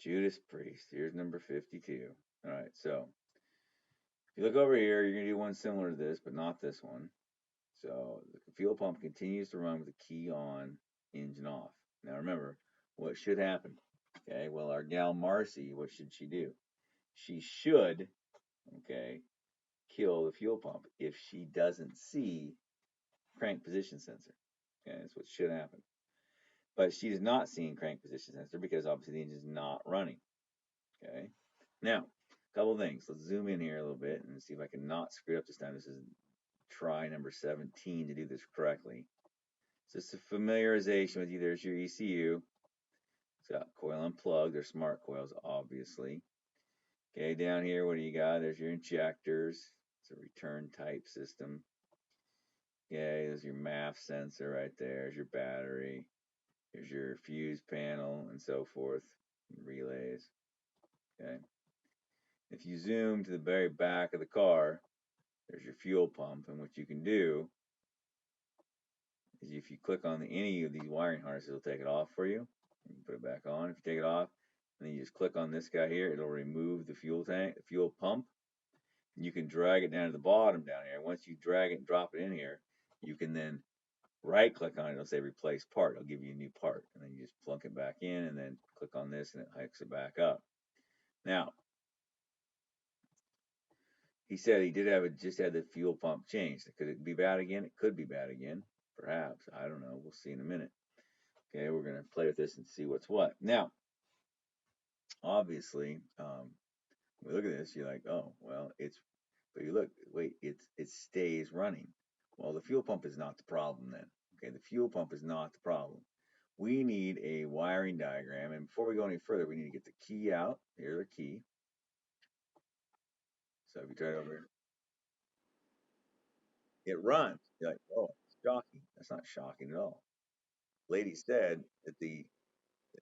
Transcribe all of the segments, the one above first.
Judas Priest. Here's number 52. All right, so if you look over here, you're going to do one similar to this, but not this one. So the fuel pump continues to run with the key on, engine off. Now remember, what should happen? Okay, well, our gal Marcy, what should she do? She should, okay, kill the fuel pump if she doesn't see crank position sensor. Okay, that's what should happen. But she's not seeing crank position sensor because obviously the engine's not running. Okay, now a couple things. Let's zoom in here a little bit and see if I can not screw it up this time. This is try number 17 to do this correctly. So it's a familiarization with you. There's your ECU. It's got coil unplugged. They're smart coils, obviously. Okay, down here, what do you got? There's your injectors. It's a return type system. Okay, there's your MAF sensor right there. There's your battery. There's your fuse panel and so forth. Relays. Okay. If you zoom to the very back of the car, there's your fuel pump. And what you can do is if you click on any of these wiring harnesses, it'll take it off for you. You can put it back on. If you take it off, and then you just click on this guy here, it'll remove the fuel tank, the fuel pump. And you can drag it down to the bottom down here. Once you drag it and drop it in here, you can then right click on it. It'll say replace part. It'll give you a new part. And then you just plunk it back in and then click on this and it hikes it back up. Now, he said he did have it, just had the fuel pump changed. Could it be bad again? It could be bad again. Perhaps. I don't know. We'll see in a minute. Okay, we're going to play with this and see what's what. Now, obviously, when we look at this, you're like, oh, well, but you look, wait, it stays running. Well, the fuel pump is not the problem then. Okay, the fuel pump is not the problem. We need a wiring diagram, and before we go any further, we need to get the key out. Here's the key. So if you try it over here, it runs. You're like, oh, it's shocking. That's not shocking at all. Lady said that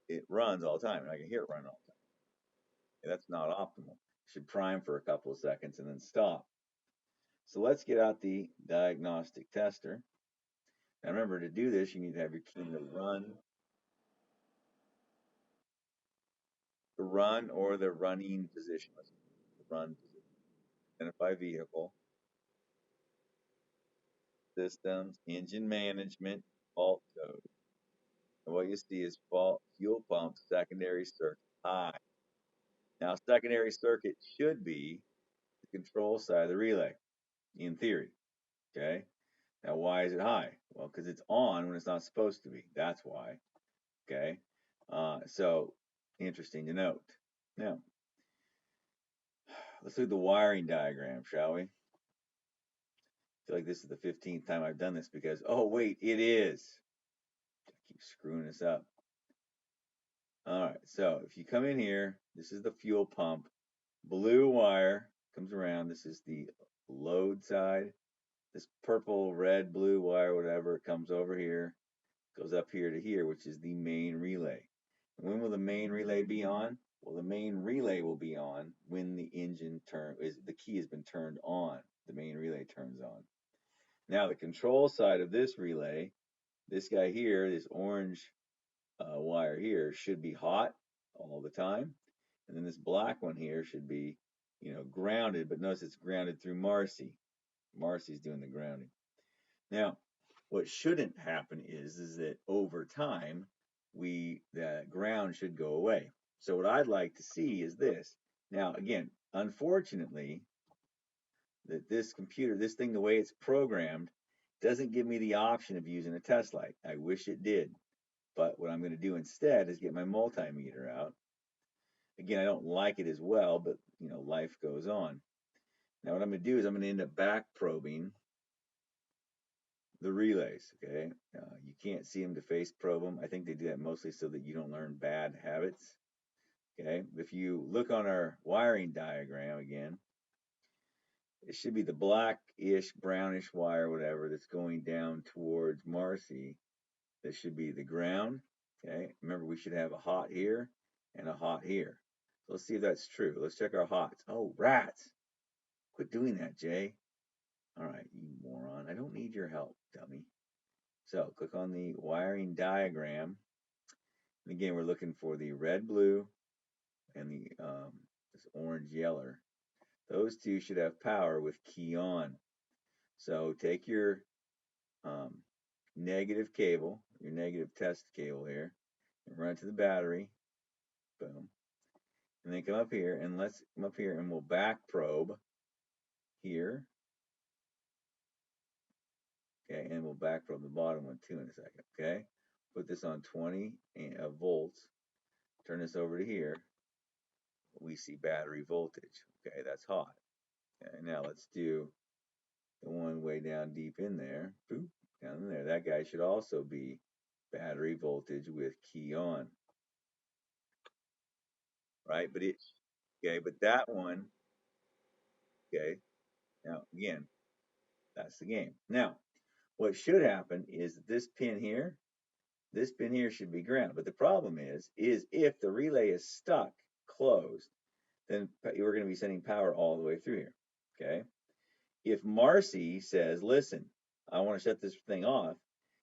it runs all the time, and I can hear it run all the time. That's not optimal. Should prime for a couple of seconds and then stop. So let's get out the diagnostic tester. Now remember, to do this, you need to have your key in the run or the running position. The run position. Identify vehicle, systems, engine management, fault code. And what you see is fault fuel pump secondary circuit high. Now secondary circuit should be the control side of the relay, in theory. Okay. Now why is it high? Well, because it's on when it's not supposed to be. That's why. Okay. So interesting to note. Now, let's look at the wiring diagram, shall we? I feel like this is the 15th time I've done this because, oh, wait, it is. I keep screwing this up. All right, so if you come in here, this is the fuel pump. Blue wire comes around. This is the load side. This purple, red, blue wire, whatever, it comes over here, goes up here to here, which is the main relay. When will the main relay be on? Well, the main relay will be on when the the key has been turned on. The main relay turns on. Now the control side of this relay, this guy here, this orange wire here, should be hot all the time. And then this black one here should be, grounded, but notice it's grounded through Marcy. Marcy's doing the grounding. Now, what shouldn't happen is that over time, the ground should go away. So what I'd like to see is this. Now, again, unfortunately, that this computer, this thing, the way it's programmed, doesn't give me the option of using a test light. I wish it did. But what I'm going to do instead is get my multimeter out. Again, I don't like it as well, but life goes on. Now what I'm going to do is I'm going to end up back probing the relays. Okay, you can't see them to face probe them. I think they do that mostly so that you don't learn bad habits. Okay, if you look on our wiring diagram again, it should be the blackish, brownish wire, whatever, that's going down towards Marcy. This should be the ground. Okay, remember we should have a hot here and a hot here. So let's see if that's true. Let's check our hots. Oh, rats! Quit doing that, Jay. All right, you moron. I don't need your help, dummy. So click on the wiring diagram. And again, we're looking for the red, blue, and this orange yeller. Those two should have power with key on. So take your um, negative cable, your negative test cable here, and run it to the battery. Boom. And then come up here and let's come up here and we'll back probe here. Okay, and we'll back probe the bottom one too in a second. Okay, put this on 20 volts. Turn this over to here. We see battery voltage. Okay, that's hot. Okay, now let's do the one way down deep in there. Boop, down in there. That guy should also be battery voltage with key on. Right? But that one, okay, now again, that's the game. Now, what should happen is this pin here should be ground. But the problem is if the relay is stuck, closed, then we're going to be sending power all the way through here. Okay. If Marcy says, listen, I want to shut this thing off,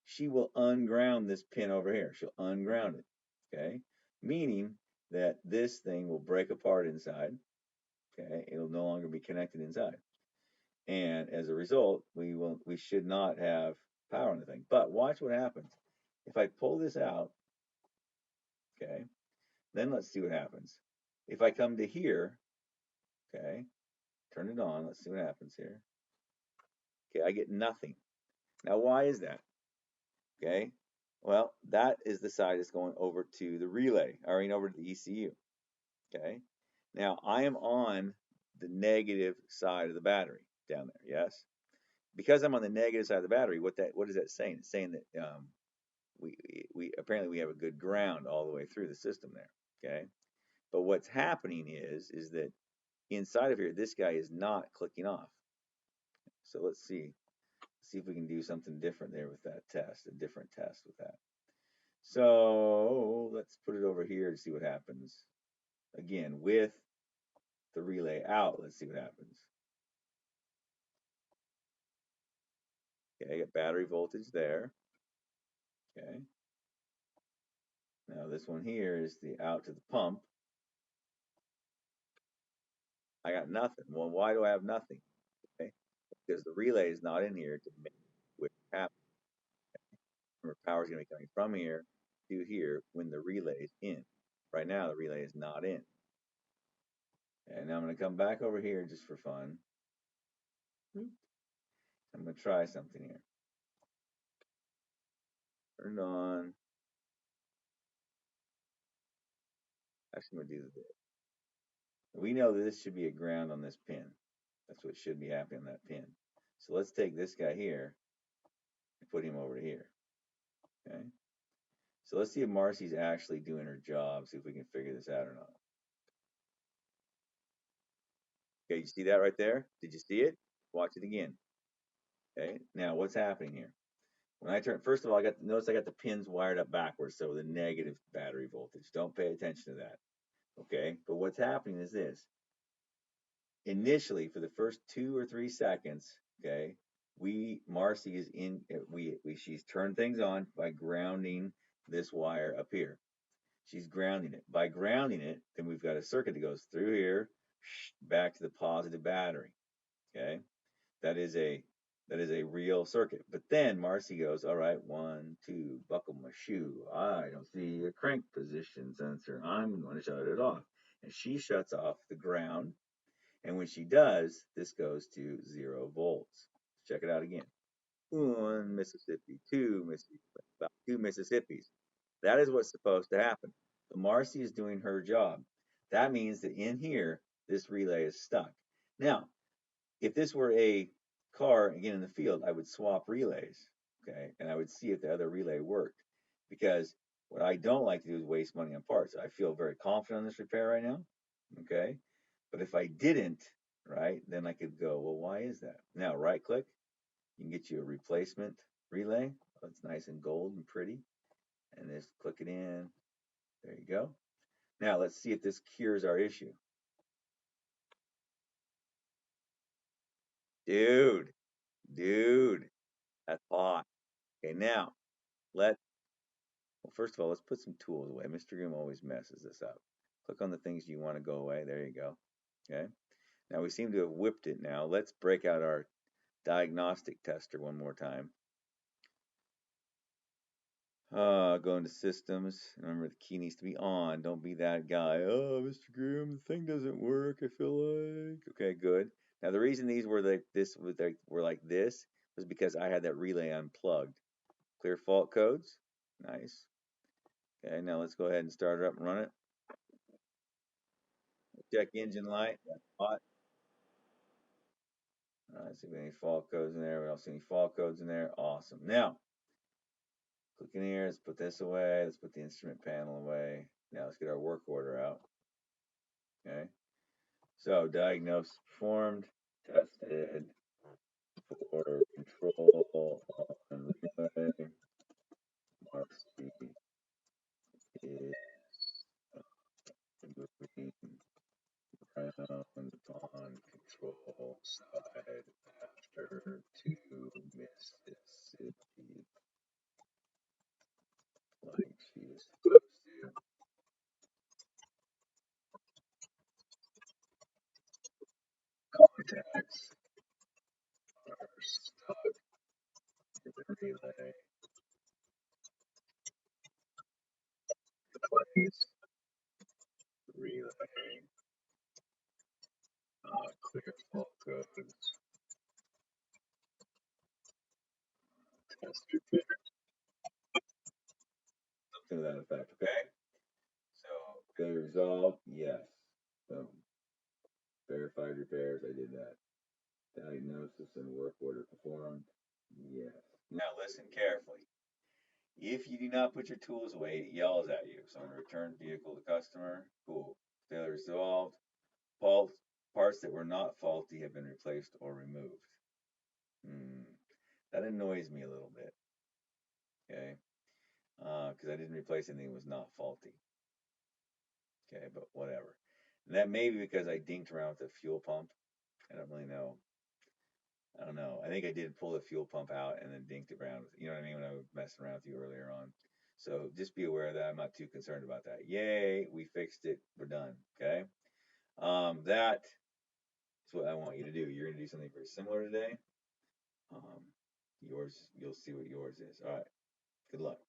she will unground this pin over here. She'll unground it. Okay. Meaning that this thing will break apart inside. Okay. It'll no longer be connected inside. And as a result, we should not have power on the thing. But watch what happens. If I pull this out, okay, then let's see what happens. If I come to here, okay, turn it on, let's see what happens here. Okay, I get nothing. Now, why is that? Okay, well, that is the side that's going over to the relay, or over to the ECU. Okay, now I am on the negative side of the battery down there, yes? Because I'm on the negative side of the battery, what is that saying? It's saying that we apparently we have a good ground all the way through the system there. Okay, but what's happening is that inside of here, this guy is not clicking off. So let's see if we can do something different there with that test, a different test with that. So let's put it over here to see what happens. Again, with the relay out, let's see what happens. Okay, I got battery voltage there. Okay. Now this one here is the out to the pump. I got nothing. Well, why do I have nothing? Okay. Because the relay is not in here to make it happen. Remember, power is going to be coming from here to here when the relay is in. Right now, the relay is not in. And now I'm going to come back over here just for fun. I'm going to try something here. Turn it on. Actually, I'm going to do this. We know that this should be a ground on this pin. That's what should be happening on that pin. So let's take this guy here and put him over to here. Okay. So let's see if Marcy's actually doing her job, see if we can figure this out or not. Okay, you see that right there? Did you see it? Watch it again. Okay, now what's happening here? When I turn, first of all, notice I got the pins wired up backwards, so the negative battery voltage. Don't pay attention to that. Okay, but what's happening is this. Initially, for the first 2 or 3 seconds, okay, Marcy is in, she's turned things on by grounding this wire up here. She's grounding it. By grounding it, then we've got a circuit that goes through here, back to the positive battery. Okay, that is a real circuit. But then Marcy goes, all right, 1, 2, buckle my shoe. I don't see a crank position sensor. I'm going to shut it off. And she shuts off the ground. And when she does, this goes to 0 volts. Check it out again. 1 Mississippi, 2 Mississippi, about 2 Mississippis. That is what's supposed to happen. But Marcy is doing her job. That means that in here, this relay is stuck. Now, if this were a car, again in the field, I would swap relays, okay? And I would see if the other relay worked. Because what I don't like to do is waste money on parts. I feel very confident on this repair right now, okay? But if I didn't, right, then I could go, well, why is that? Now, right click, you can get you a replacement relay. Oh, it's nice and gold and pretty. And just click it in. There you go. Now, let's see if this cures our issue. Dude, that's hot. Okay, now, well, first of all, let's put some tools away. Mr. Grimm always messes this up. Click on the things you want to go away. There you go. Okay. Now we seem to have whipped it now. Let's break out our diagnostic tester one more time. Go into systems. Remember, the key needs to be on. Don't be that guy. Oh, Mr. Grimm, the thing doesn't work, I feel like. Okay, good. Now the reason these were like this was because I had that relay unplugged. Clear fault codes. Nice. Okay, now let's go ahead and start it up and run it. Check engine light. That's hot. All right, see if we have any fault codes in there. We don't see any fault codes in there. Awesome. Now, click in here. Let's put this away. Let's put the instrument panel away. Now let's get our work order out. Okay. So diagnosis performed, tested for control on relay. Marcy is moving around on control side after 2 Mississippi like she's supposed to. Contacts are stuck in the relay. Plays relay. Clear fault codes. Test repair. Something to that effect. Okay. So failure resolved. Yes. Boom. Verified repairs. I did that. Diagnosis and work order performed. Yes. Now listen carefully. If you do not put your tools away, it yells at you. So I'm going to return vehicle to customer. Cool. Failure resolved. Parts that were not faulty have been replaced or removed. That annoys me a little bit. Okay. Because I didn't replace anything that was not faulty. Okay, but whatever. And that may be because I dinked around with the fuel pump. I don't really know. I don't know. I think I did pull the fuel pump out and then dinked it around. You know what I mean? When I was messing around with you earlier on. So just be aware of that. I'm not too concerned about that. Yay, we fixed it. We're done. Okay. That is what I want you to do. You're gonna do something very similar today. Yours, you'll see what yours is. All right. Good luck.